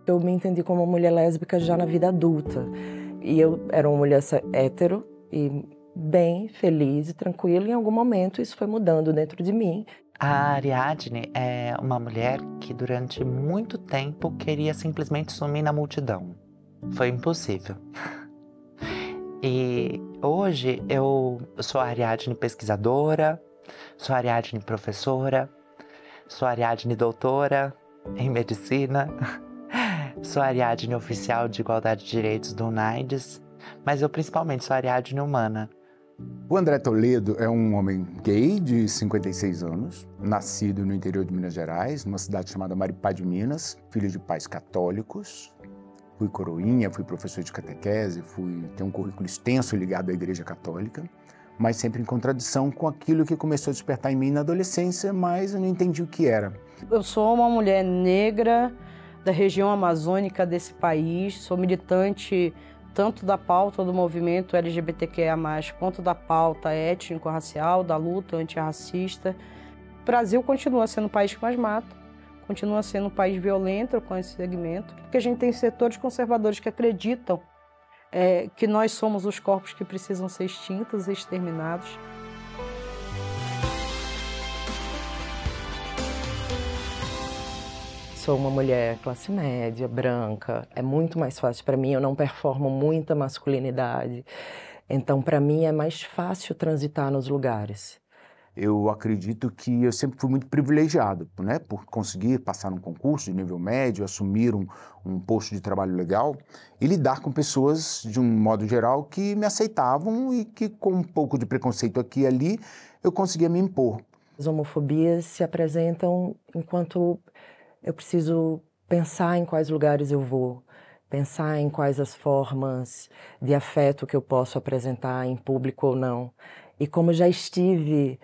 Eu me entendi como uma mulher lésbica já na vida adulta. E eu era uma mulher hétero e bem feliz e tranquila. Em algum momento isso foi mudando dentro de mim. A Ariadne é uma mulher que durante muito tempo queria simplesmente sumir na multidão. Foi impossível. E hoje eu sou a Ariadne pesquisadora, sou a Ariadne professora, sou a Ariadne doutora em medicina, sou a Ariadne oficial de igualdade de direitos do UNAIDS, mas eu principalmente sou a Ariadne humana. O André Toledo é um homem gay de 56 anos, nascido no interior de Minas Gerais, numa cidade chamada Maripá de Minas, filho de pais católicos. Fui coroinha, fui professor de catequese, tenho um currículo extenso ligado à Igreja Católica, mas sempre em contradição com aquilo que começou a despertar em mim na adolescência, mas eu não entendi o que era. Eu sou uma mulher negra da região amazônica desse país, sou militante tanto da pauta do movimento LGBTQIA+, quanto da pauta étnico-racial, da luta antirracista. O Brasil continua sendo o país que mais mata, continua sendo um país violento com esse segmento, porque a gente tem setores conservadores que acreditam que nós somos os corpos que precisam ser extintos e exterminados. Sou uma mulher classe média, branca. É muito mais fácil para mim, eu não performo muita masculinidade. Então, para mim, é mais fácil transitar nos lugares. Eu acredito que eu sempre fui muito privilegiado, né, por conseguir passar num concurso de nível médio, assumir um posto de trabalho legal e lidar com pessoas, de um modo geral, que me aceitavam e que, com um pouco de preconceito aqui e ali, eu conseguia me impor. As homofobias se apresentam enquanto eu preciso pensar em quais lugares eu vou, pensar em quais as formas de afeto que eu posso apresentar em público ou não. E como já estive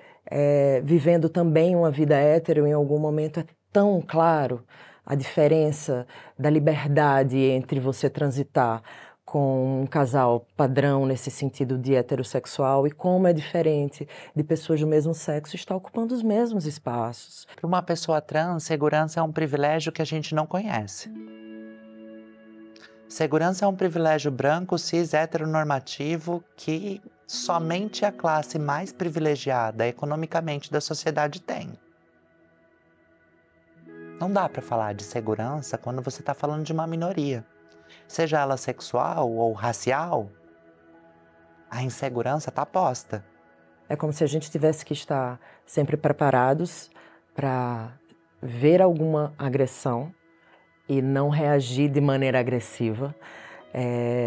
vivendo também uma vida hétero, em algum momento é tão claro a diferença da liberdade entre você transitar com um casal padrão nesse sentido de heterossexual e como é diferente de pessoas do mesmo sexo estar ocupando os mesmos espaços. Para uma pessoa trans, segurança é um privilégio que a gente não conhece. Segurança é um privilégio branco, cis, heteronormativo que somente a classe mais privilegiada economicamente da sociedade tem. Não dá para falar de segurança quando você está falando de uma minoria. Seja ela sexual ou racial, a insegurança está posta. É como se a gente tivesse que estar sempre preparados para ver alguma agressão e não reagir de maneira agressiva,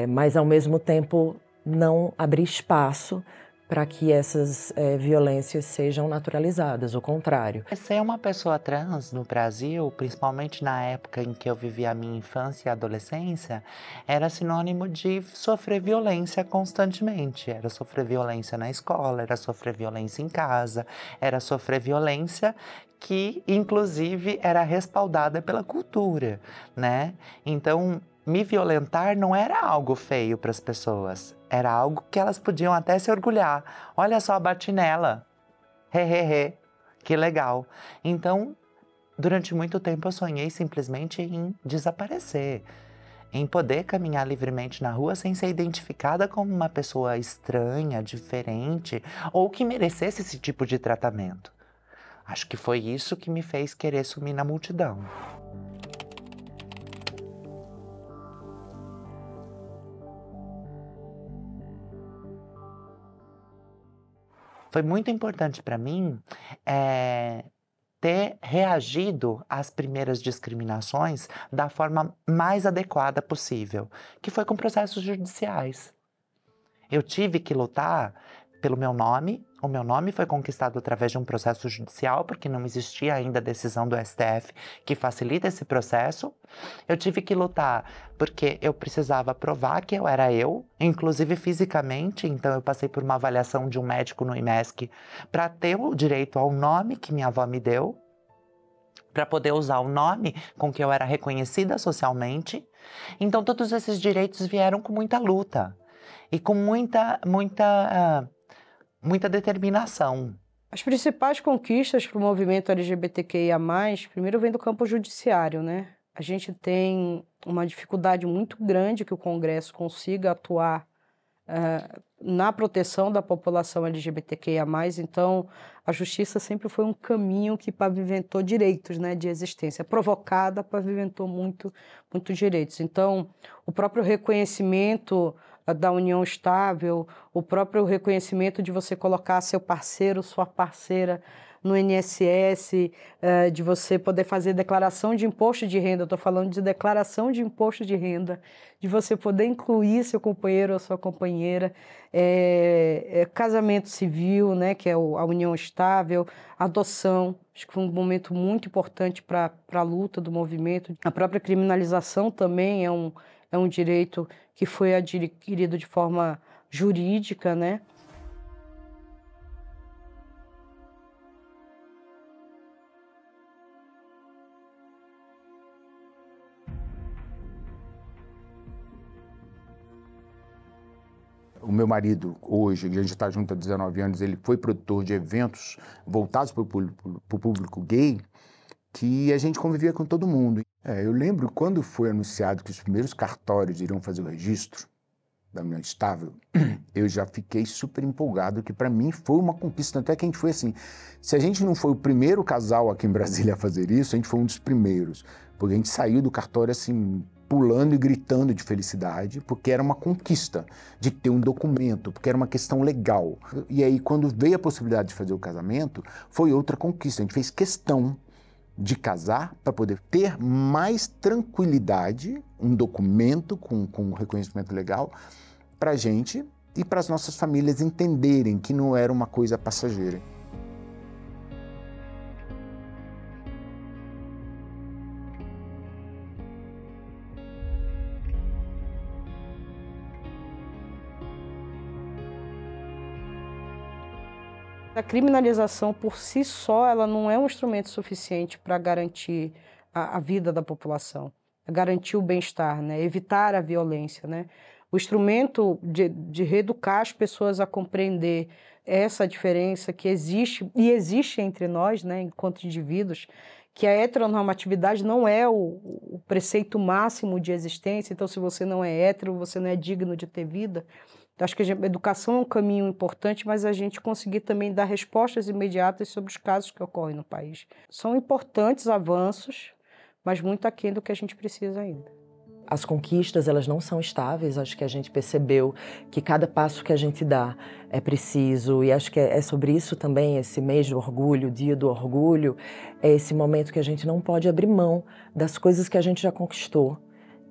mas ao mesmo tempo não abrir espaço para que essas violências sejam naturalizadas, o contrário. Ser uma pessoa trans no Brasil, principalmente na época em que eu vivi a minha infância e adolescência, era sinônimo de sofrer violência constantemente. Era sofrer violência na escola, era sofrer violência em casa, era sofrer violência que, inclusive, era respaldada pela cultura, né? Então, me violentar não era algo feio para as pessoas, era algo que elas podiam até se orgulhar. Olha só, bati nela, hehehe, que legal. Então, durante muito tempo eu sonhei simplesmente em desaparecer, em poder caminhar livremente na rua sem ser identificada como uma pessoa estranha, diferente, ou que merecesse esse tipo de tratamento. Acho que foi isso que me fez querer sumir na multidão. Foi muito importante para mim ter reagido às primeiras discriminações da forma mais adequada possível, que foi com processos judiciais. Eu tive que lutar pelo meu nome. O meu nome foi conquistado através de um processo judicial, porque não existia ainda a decisão do STF que facilita esse processo. Eu tive que lutar porque eu precisava provar que eu era eu, inclusive fisicamente. Então eu passei por uma avaliação de um médico no IMESC para ter o direito ao nome que minha avó me deu, para poder usar o nome com que eu era reconhecida socialmente. Então todos esses direitos vieram com muita luta e com muita determinação. As principais conquistas para o movimento LGBTQIA+, primeiro vem do campo judiciário, né? a gente tem uma dificuldade muito grande que o Congresso consiga atuar na proteção da população LGBTQIA+, então a justiça sempre foi um caminho que pavimentou direitos, né, de existência. Provocada, pavimentou muito direitos. Então, o próprio reconhecimento da união estável, o próprio reconhecimento de você colocar seu parceiro, sua parceira no INSS, de você poder fazer declaração de imposto de renda, eu estou falando de declaração de imposto de renda, de você poder incluir seu companheiro ou sua companheira, casamento civil, né, que é a união estável, adoção, acho que foi um momento muito importante para a luta do movimento. A própria criminalização também é um direito que foi adquirido de forma jurídica, né? O meu marido, hoje, a gente está junto há 19 anos, ele foi produtor de eventos voltados para o público gay, que a gente convivia com todo mundo. Eu lembro quando foi anunciado que os primeiros cartórios iriam fazer o registro da união estável, eu já fiquei super empolgado, que para mim foi uma conquista. Até que a gente foi assim, se a gente não foi o primeiro casal aqui em Brasília a fazer isso, a gente foi um dos primeiros, porque a gente saiu do cartório assim, pulando e gritando de felicidade, porque era uma conquista de ter um documento, porque era uma questão legal. E aí, quando veio a possibilidade de fazer o casamento, foi outra conquista. A gente fez questão de casar para poder ter mais tranquilidade, um documento com reconhecimento legal, para a gente e para as nossas famílias entenderem que não era uma coisa passageira. A criminalização por si só, ela não é um instrumento suficiente para garantir a vida da população, garantir o bem-estar, né? Evitar a violência, né? O instrumento de reeducar as pessoas a compreender essa diferença que existe, e existe entre nós, né, enquanto indivíduos, que a heteronormatividade não é o preceito máximo de existência, então se você não é hétero, você não é digno de ter vida. Então, acho que a educação é um caminho importante, mas a gente conseguir também dar respostas imediatas sobre os casos que ocorrem no país. São importantes avanços, mas muito aquém do que a gente precisa ainda. As conquistas, elas não são estáveis, acho que a gente percebeu que cada passo que a gente dá é preciso, e acho que é sobre isso também, esse mês do orgulho, o dia do orgulho, é esse momento que a gente não pode abrir mão das coisas que a gente já conquistou.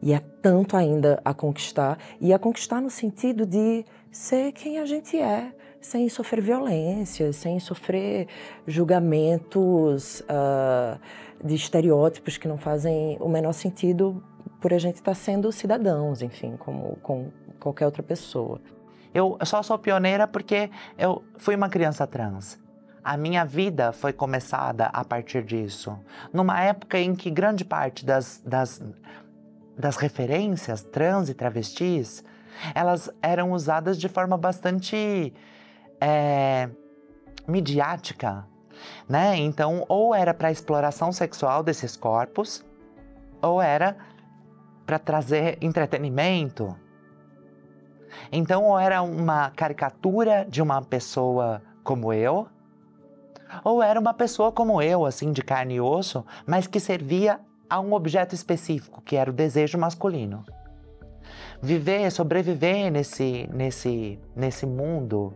E é tanto ainda a conquistar, e a conquistar no sentido de ser quem a gente é, sem sofrer violência, sem sofrer julgamentos de estereótipos que não fazem o menor sentido por a gente estar sendo cidadãos, enfim, como qualquer outra pessoa. Eu só sou pioneira porque eu fui uma criança trans. A minha vida foi começada a partir disso, numa época em que grande parte das referências trans e travestis, elas eram usadas de forma bastante midiática, né? Então, ou era para exploração sexual desses corpos, ou era para trazer entretenimento. Então, ou era uma caricatura de uma pessoa como eu, ou era uma pessoa como eu, assim, de carne e osso, mas que servia a um objeto específico, que era o desejo masculino. Sobreviver nesse mundo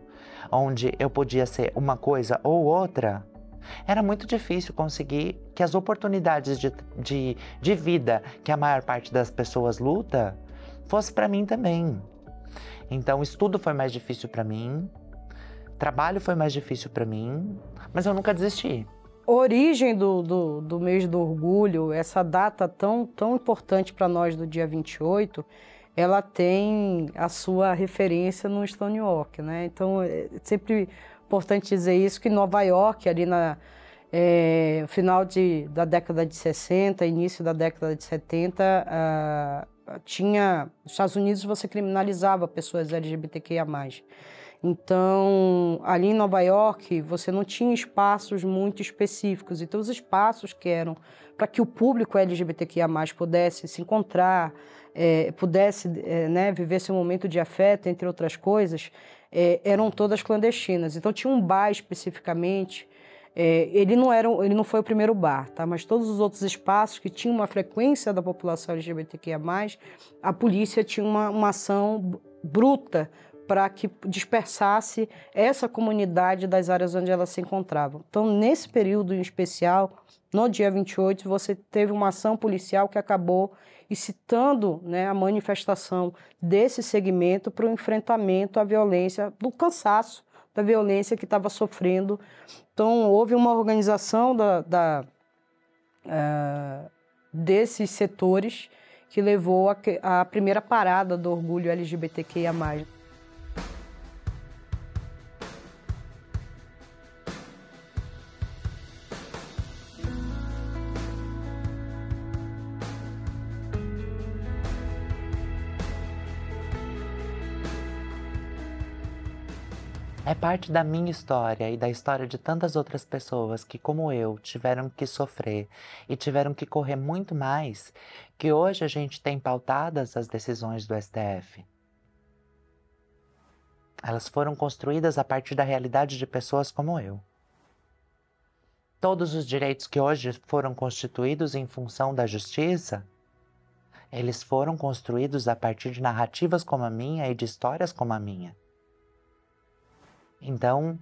onde eu podia ser uma coisa ou outra, era muito difícil conseguir que as oportunidades de vida que a maior parte das pessoas luta, fosse para mim também. Então, estudo foi mais difícil para mim, trabalho foi mais difícil para mim, mas eu nunca desisti. A origem do mês do orgulho, essa data tão importante para nós do dia 28, ela tem a sua referência no Stonewall, né? Então, é sempre importante dizer isso, que Nova York, ali no final da década de 60, início da década de 70, nos Estados Unidos você criminalizava pessoas LGBTQIA+. Então, ali em Nova York, você não tinha espaços muito específicos. Então, os espaços que eram para que o público LGBTQIA+, pudesse se encontrar, pudesse né, viver seu momento de afeto, entre outras coisas, eram todas clandestinas. Então, tinha um bar especificamente. Ele não foi o primeiro bar, tá? Mas todos os outros espaços que tinham uma frequência da população LGBTQIA+, a polícia tinha uma ação bruta para que dispersasse essa comunidade das áreas onde elas se encontravam. Então, nesse período em especial, no dia 28, você teve uma ação policial que acabou incitando, né, a manifestação desse segmento para o enfrentamento à violência, do cansaço da violência que estava sofrendo. Então, houve uma organização desses setores que levou à primeira parada do orgulho LGBTQIA+. É parte da minha história e da história de tantas outras pessoas que, como eu, tiveram que sofrer e tiveram que correr muito mais, que hoje a gente tem pautadas as decisões do STF. Elas foram construídas a partir da realidade de pessoas como eu. Todos os direitos que hoje foram constituídos em função da justiça, eles foram construídos a partir de narrativas como a minha e de histórias como a minha. Então,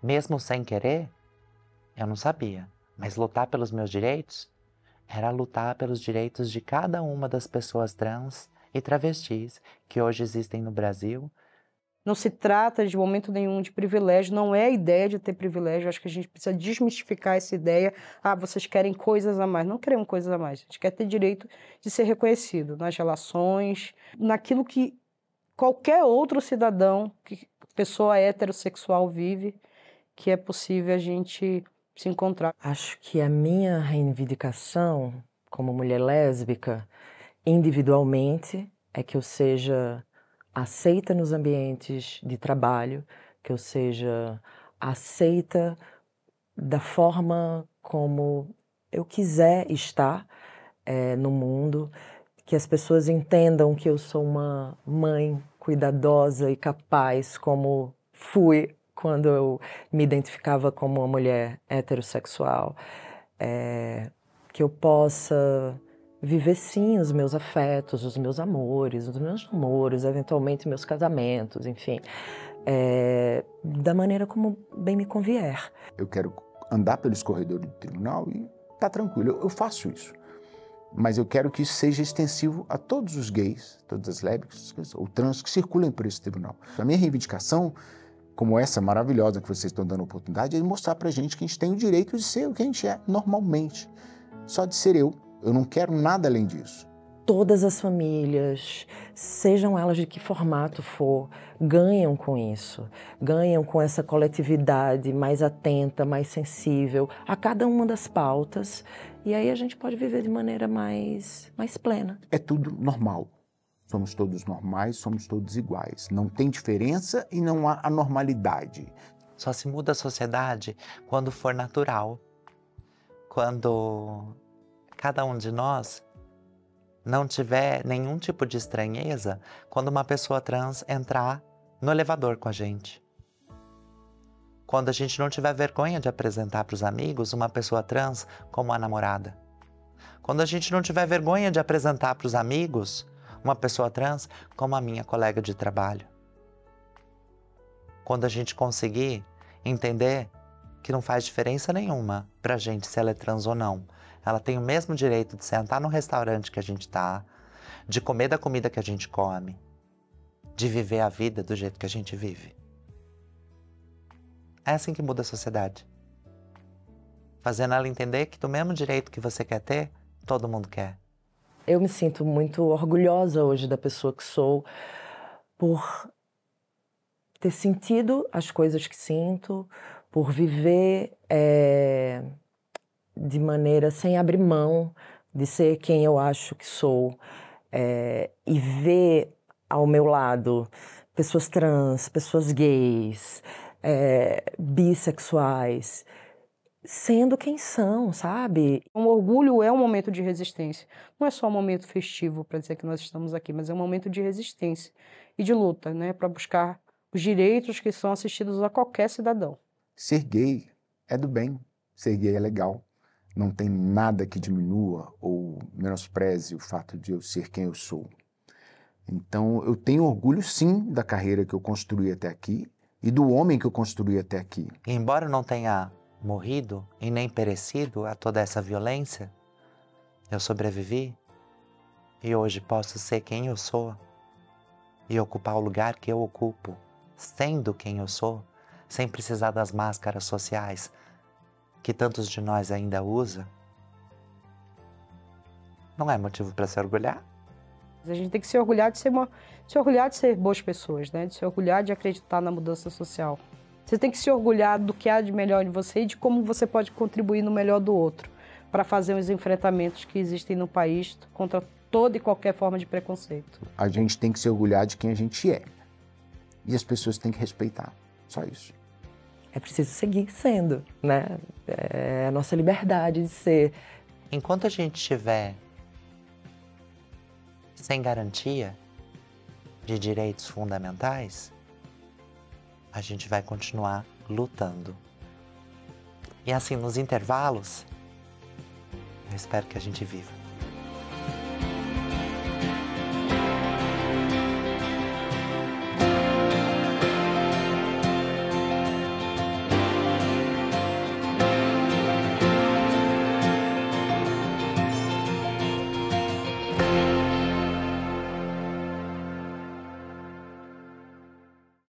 mesmo sem querer, eu não sabia, mas lutar pelos meus direitos era lutar pelos direitos de cada uma das pessoas trans e travestis que hoje existem no Brasil. Não se trata de momento nenhum de privilégio, não é a ideia de ter privilégio. Acho que a gente precisa desmistificar essa ideia. Vocês querem coisas a mais. Não queremos coisas a mais. A gente quer ter direito de ser reconhecido nas relações, naquilo que qualquer outro cidadão, pessoa heterossexual vive, que é possível a gente se encontrar. Acho que a minha reivindicação como mulher lésbica, individualmente, é que eu seja aceita nos ambientes de trabalho, que eu seja aceita da forma como eu quiser estar no mundo, que as pessoas entendam que eu sou uma mãe cuidadosa e capaz, como fui quando eu me identificava como uma mulher heterossexual, que eu possa viver sim os meus afetos, os meus amores, os meus namoros, eventualmente meus casamentos, enfim, da maneira como bem me convier. Eu quero andar pelos corredores do tribunal e tá tranquilo, eu faço isso. Mas eu quero que isso seja extensivo a todos os gays, todas as lésbicas ou trans que circulem por esse tribunal. A minha reivindicação, como essa maravilhosa que vocês estão dando oportunidade, é mostrar pra gente que a gente tem o direito de ser o que a gente é normalmente. Só de ser eu. Eu não quero nada além disso. Todas as famílias, sejam elas de que formato for, ganham com isso. Ganham com essa coletividade mais atenta, mais sensível a cada uma das pautas. E aí a gente pode viver de maneira mais plena. É tudo normal. Somos todos normais, somos todos iguais. Não tem diferença e não há anormalidade. Só se muda a sociedade quando for natural. Quando cada um de nós não tiver nenhum tipo de estranheza quando uma pessoa trans entrar no elevador com a gente. Quando a gente não tiver vergonha de apresentar para os amigos uma pessoa trans como a namorada. Quando a gente não tiver vergonha de apresentar para os amigos uma pessoa trans como a minha colega de trabalho. Quando a gente conseguir entender que não faz diferença nenhuma para a gente se ela é trans ou não. Ela tem o mesmo direito de sentar no restaurante que a gente está, de comer da comida que a gente come, de viver a vida do jeito que a gente vive. É assim que muda a sociedade. Fazendo ela entender que do mesmo direito que você quer ter, todo mundo quer. Eu me sinto muito orgulhosa hoje da pessoa que sou por ter sentido as coisas que sinto, por viver de maneira sem abrir mão de ser quem eu acho que sou, e ver ao meu lado pessoas trans, pessoas gays, bissexuais, sendo quem são, sabe? O orgulho é um momento de resistência. Não é só um momento festivo para dizer que nós estamos aqui, mas é um momento de resistência e de luta, né, para buscar os direitos que são assistidos a qualquer cidadão. Ser gay é do bem, ser gay é legal. Não tem nada que diminua ou menospreze o fato de eu ser quem eu sou. Então, eu tenho orgulho, sim, da carreira que eu construí até aqui e do homem que eu construí até aqui. E embora eu não tenha morrido e nem perecido a toda essa violência, eu sobrevivi e hoje posso ser quem eu sou e ocupar o lugar que eu ocupo, sendo quem eu sou, sem precisar das máscaras sociais que tantos de nós ainda usam. Não é motivo para se orgulhar? A gente tem que se orgulhar de ser boas pessoas, né? De se orgulhar de acreditar na mudança social. Você tem que se orgulhar do que há de melhor em você e de como você pode contribuir no melhor do outro para fazer os enfrentamentos que existem no país contra toda e qualquer forma de preconceito. A gente tem que se orgulhar de quem a gente é. E as pessoas têm que respeitar. Só isso. É preciso seguir sendo, né? É a nossa liberdade de ser. Enquanto a gente estiver sem garantia de direitos fundamentais, a gente vai continuar lutando. E assim, nos intervalos, eu espero que a gente viva.